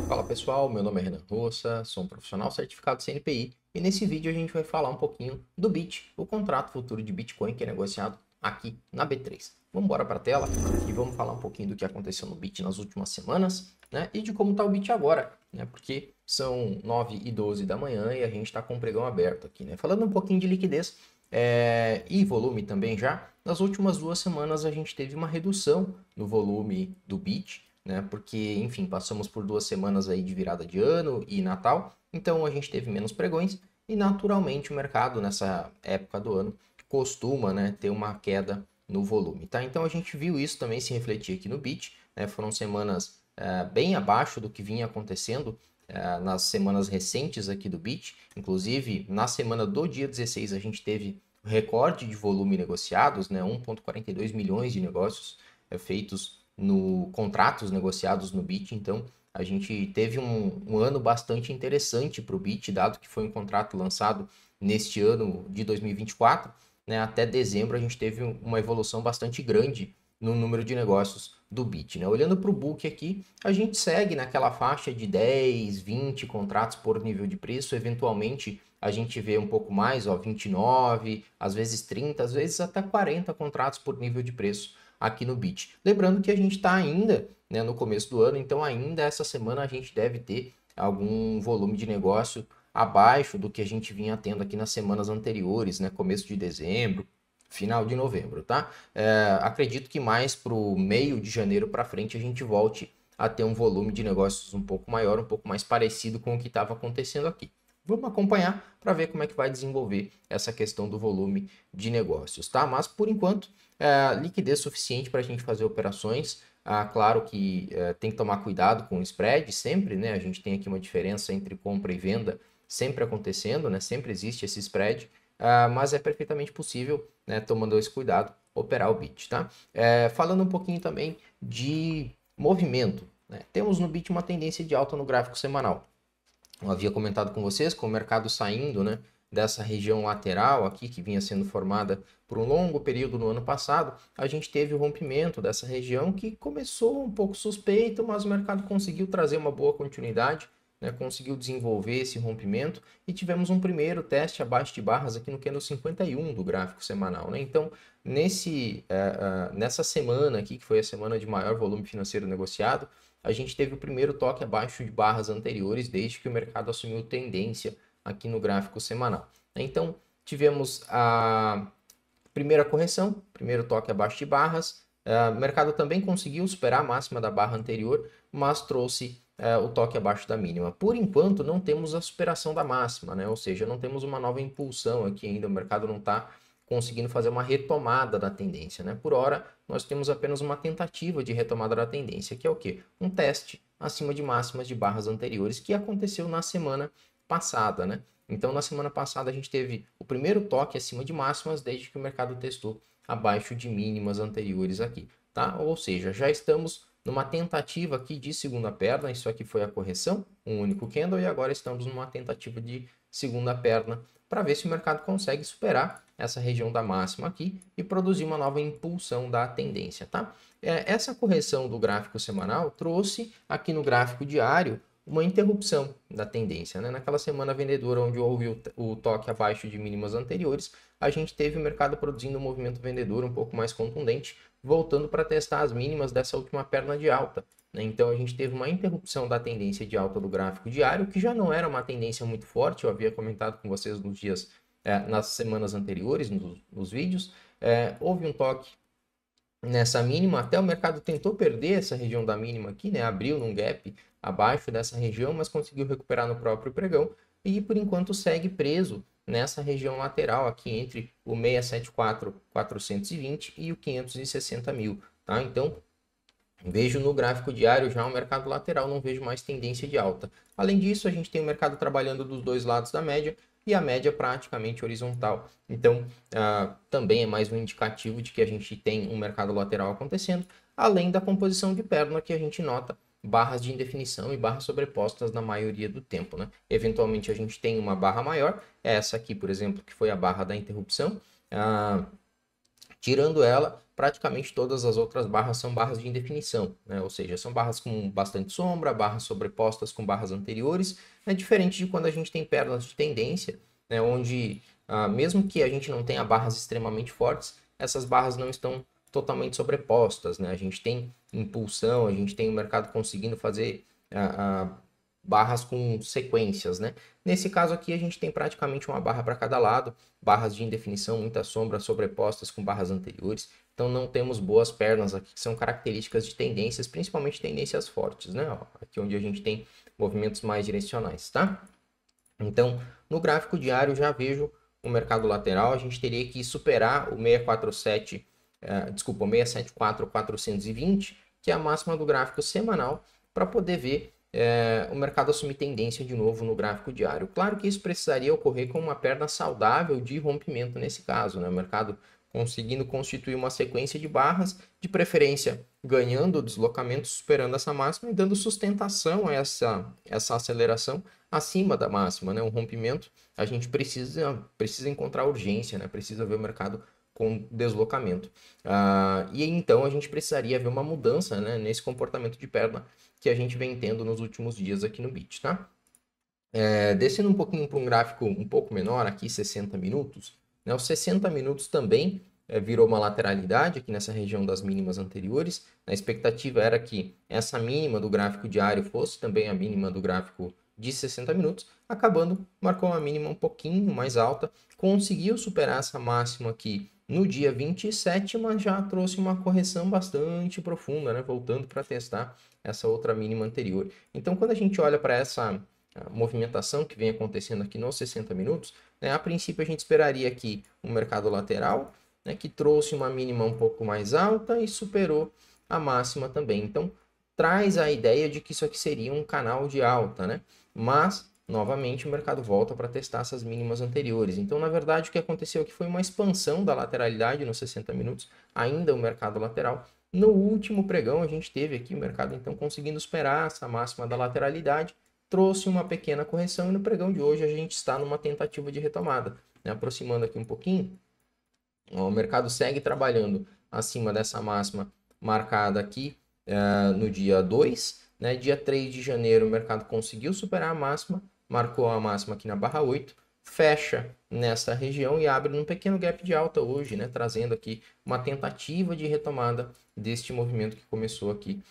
Fala pessoal, meu nome é Renan Roça, sou um profissional certificado CNPI e nesse vídeo a gente vai falar um pouquinho do BIT, o contrato futuro de Bitcoin que é negociado aqui na B3. Vamos embora para a tela e vamos falar um pouquinho do que aconteceu no BIT nas últimas semanas, né? E de como está o BIT agora, né? Porque são 9h12 da manhã e a gente está com o pregão aberto aqui, né? Falando um pouquinho de liquidez e volume também já, nas últimas 2 semanas a gente teve uma redução no volume do BIT, né? Porque, enfim, passamos por 2 semanas aí de virada de ano e Natal, então a gente teve menos pregões e naturalmente o mercado nessa época do ano costuma, né, ter uma queda no volume, tá? Então a gente viu isso também se refletir aqui no BIT, né? Foram semanas bem abaixo do que vinha acontecendo nas semanas recentes aqui do BIT, inclusive na semana do dia 16 a gente teve recorde de volume negociados, né? 1,42 milhões de negócios feitos no contratos negociados no BIT, então a gente teve um ano bastante interessante para o BIT, dado que foi um contrato lançado neste ano de 2024, né, até dezembro a gente teve uma evolução bastante grande no número de negócios do BIT. Né? Olhando para o book aqui, a gente segue naquela faixa de 10, 20 contratos por nível de preço, eventualmente a gente vê um pouco mais, ó, 29, às vezes 30, às vezes até 40 contratos por nível de preço aqui no BIT. Lembrando que a gente está ainda, né, no começo do ano, então ainda essa semana a gente deve ter algum volume de negócio abaixo do que a gente vinha tendo aqui nas semanas anteriores, né, começo de dezembro, final de novembro, tá? Acredito que mais para o meio de janeiro para frente a gente volte a ter um volume de negócios um pouco maior, um pouco mais parecido com o que estava acontecendo aqui. Vamos acompanhar para ver como é que vai desenvolver essa questão do volume de negócios, tá? Mas por enquanto, liquidez suficiente para a gente fazer operações. Claro que tem que tomar cuidado com o spread sempre, né? A gente tem aqui uma diferença entre compra e venda sempre acontecendo, né? Sempre existe esse spread, mas é perfeitamente possível, né? Tomando esse cuidado, operar o BIT, tá? Falando um pouquinho também de movimento, né? Temos no BIT uma tendência de alta no gráfico semanal. Eu havia comentado com vocês, com o mercado saindo, né, dessa região lateral aqui, que vinha sendo formada por um longo período no ano passado, a gente teve o rompimento dessa região que começou um pouco suspeito, mas o mercado conseguiu trazer uma boa continuidade, né, conseguiu desenvolver esse rompimento e tivemos um primeiro teste abaixo de barras aqui no candle 51 do gráfico semanal. Né? Então, nessa semana aqui, que foi a semana de maior volume financeiro negociado, a gente teve o primeiro toque abaixo de barras anteriores desde que o mercado assumiu tendência aqui no gráfico semanal. Então, tivemos a primeira correção, primeiro toque abaixo de barras. O mercado também conseguiu superar a máxima da barra anterior, mas trouxe o toque abaixo da mínima. Por enquanto, não temos a superação da máxima, né? Ou seja, não temos uma nova impulsão aqui ainda, o mercado não está conseguindo fazer uma retomada da tendência, né? Por hora, nós temos apenas uma tentativa de retomada da tendência, que é o quê? Um teste acima de máximas de barras anteriores, que aconteceu na semana passada, né? Então, na semana passada, a gente teve o primeiro toque acima de máximas desde que o mercado testou abaixo de mínimas anteriores aqui, tá? Ou seja, já estamos numa tentativa aqui de segunda perna, isso aqui foi a correção, um único candle, e agora estamos numa tentativa de segunda perna para ver se o mercado consegue superar essa região da máxima aqui e produzir uma nova impulsão da tendência, tá? Essa correção do gráfico semanal trouxe aqui no gráfico diário uma interrupção da tendência, né? Naquela semana vendedora onde houve o toque abaixo de mínimas anteriores, a gente teve o mercado produzindo um movimento vendedor um pouco mais contundente, voltando para testar as mínimas dessa última perna de alta. Né? Então a gente teve uma interrupção da tendência de alta do gráfico diário, que já não era uma tendência muito forte, eu havia comentado com vocês nos dias, nas semanas anteriores, nos vídeos. Houve um toque nessa mínima, até o mercado tentou perder essa região da mínima aqui, né? Abriu num gap abaixo dessa região, mas conseguiu recuperar no próprio pregão e por enquanto segue preso nessa região lateral aqui entre o 674.420 e o 560 mil, tá? Então, vejo no gráfico diário já um mercado lateral, não vejo mais tendência de alta. Além disso, a gente tem o mercado trabalhando dos dois lados da média e a média praticamente horizontal. Então, também é mais um indicativo de que a gente tem um mercado lateral acontecendo, além da composição de perna que a gente nota barras de indefinição e barras sobrepostas na maioria do tempo. Né? Eventualmente, a gente tem uma barra maior, essa aqui, por exemplo, que foi a barra da interrupção. Tirando ela, praticamente todas as outras barras são barras de indefinição, né? Ou seja, são barras com bastante sombra, barras sobrepostas com barras anteriores, é diferente de quando a gente tem pernas de tendência, né? Onde, mesmo que a gente não tenha barras extremamente fortes, essas barras não estão totalmente sobrepostas, né? A gente tem impulsão, a gente tem o mercado conseguindo fazer barras com sequências, né? Nesse caso aqui a gente tem praticamente uma barra para cada lado, barras de indefinição, muita sombra sobrepostas com barras anteriores, então não temos boas pernas aqui, que são características de tendências, principalmente tendências fortes, né? Ó, aqui onde a gente tem movimentos mais direcionais, tá? Então, no gráfico diário já vejo o mercado lateral, a gente teria que superar o 647, desculpa, o 674.420, que é a máxima do gráfico semanal, para poder ver o mercado assumir tendência de novo no gráfico diário. Claro que isso precisaria ocorrer com uma perna saudável de rompimento nesse caso, né? O mercado conseguindo constituir uma sequência de barras, de preferência ganhando o deslocamento, superando essa máxima e dando sustentação a essa aceleração acima da máxima, né? Um rompimento, a gente precisa encontrar urgência, né? Precisa ver o mercado com deslocamento. E então a gente precisaria ver uma mudança, né, nesse comportamento de perna que a gente vem tendo nos últimos dias aqui no BIT, tá? Descendo um pouquinho para um gráfico um pouco menor, aqui 60 minutos, né? Os 60 minutos também virou uma lateralidade aqui nessa região das mínimas anteriores. A expectativa era que essa mínima do gráfico diário fosse também a mínima do gráfico de 60 minutos, acabando, marcou uma mínima um pouquinho mais alta, conseguiu superar essa máxima aqui no dia 27, mas já trouxe uma correção bastante profunda, né? Voltando para testar essa outra mínima anterior. Então, quando a gente olha para essa movimentação que vem acontecendo aqui nos 60 minutos, né, a princípio a gente esperaria aqui um mercado lateral, né, que trouxe uma mínima um pouco mais alta e superou a máxima também. Então, traz a ideia de que isso aqui seria um canal de alta, né? Mas, novamente, o mercado volta para testar essas mínimas anteriores. Então, na verdade, o que aconteceu aqui foi uma expansão da lateralidade nos 60 minutos, ainda o mercado lateral. No último pregão, a gente teve aqui o mercado, então, conseguindo superar essa máxima da lateralidade, trouxe uma pequena correção e no pregão de hoje a gente está numa tentativa de retomada, né? Aproximando aqui um pouquinho, o mercado segue trabalhando acima dessa máxima marcada aqui no dia 2, né? Dia 3 de janeiro o mercado conseguiu superar a máxima, marcou a máxima aqui na barra 8, fecha nessa região e abre num pequeno gap de alta hoje, né? Trazendo aqui uma tentativa de retomada deste movimento que começou aqui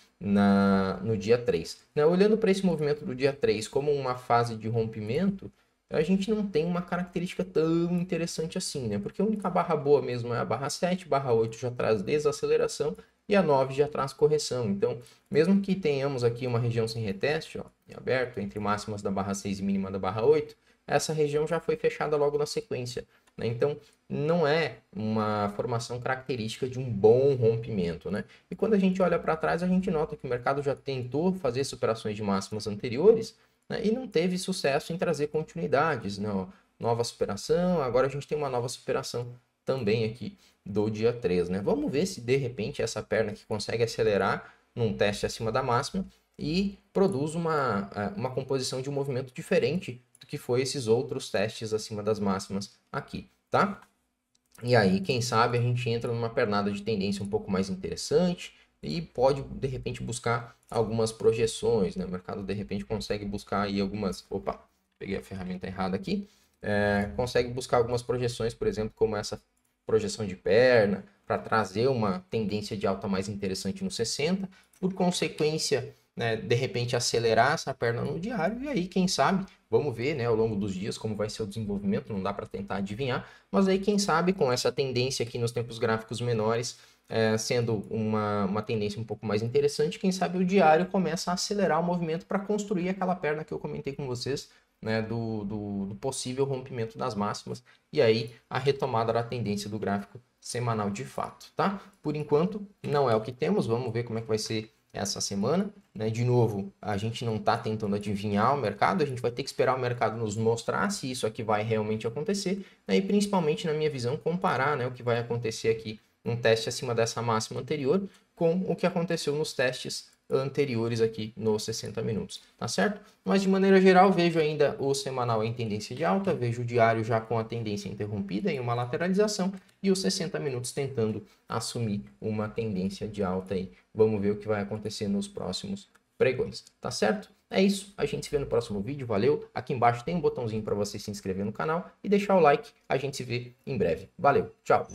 no dia 3. Né? Olhando para esse movimento do dia 3 como uma fase de rompimento, a gente não tem uma característica tão interessante assim, né? Porque a única barra boa mesmo é a barra 7, barra 8 já traz desaceleração e a 9 já traz correção. Então, mesmo que tenhamos aqui uma região sem reteste, ó, em aberto, entre máximas da barra 6 e mínima da barra 8, essa região já foi fechada logo na sequência, né? Então, não é uma formação característica de um bom rompimento, né? E quando a gente olha para trás, a gente nota que o mercado já tentou fazer superações de máximas anteriores, né, e não teve sucesso em trazer continuidades, né? Nova superação, agora a gente tem uma nova superação também aqui do dia 3, né? Vamos ver se de repente essa perna que consegue acelerar num teste acima da máxima e produz uma composição de um movimento diferente do que foi esses outros testes acima das máximas aqui, tá? E aí, quem sabe a gente entra numa pernada de tendência um pouco mais interessante e pode, de repente, buscar algumas projeções, né? O mercado, de repente, consegue buscar aí algumas... Opa, peguei a ferramenta errada aqui. Consegue buscar algumas projeções, por exemplo, como essa projeção de perna, para trazer uma tendência de alta mais interessante no 60. Por consequência, né, de repente, acelerar essa perna no diário. E aí, quem sabe, vamos ver, né, ao longo dos dias como vai ser o desenvolvimento, não dá para tentar adivinhar. Mas aí, quem sabe, com essa tendência aqui nos tempos gráficos menores, sendo uma tendência um pouco mais interessante, quem sabe o diário começa a acelerar o movimento para construir aquela perna que eu comentei com vocês, né, do possível rompimento das máximas, e aí a retomada da tendência do gráfico semanal de fato, tá? Por enquanto, não é o que temos, vamos ver como é que vai ser essa semana, né? De novo, a gente não está tentando adivinhar o mercado, a gente vai ter que esperar o mercado nos mostrar se isso aqui vai realmente acontecer, né? E principalmente, na minha visão, comparar, né, o que vai acontecer aqui um teste acima dessa máxima anterior com o que aconteceu nos testes anteriores aqui nos 60 minutos, tá certo? Mas de maneira geral, vejo ainda o semanal em tendência de alta, vejo o diário já com a tendência interrompida em uma lateralização e os 60 minutos tentando assumir uma tendência de alta aí. Vamos ver o que vai acontecer nos próximos pregões, tá certo? É isso, a gente se vê no próximo vídeo, valeu? Aqui embaixo tem um botãozinho para você se inscrever no canal e deixar o like, a gente se vê em breve. Valeu, tchau!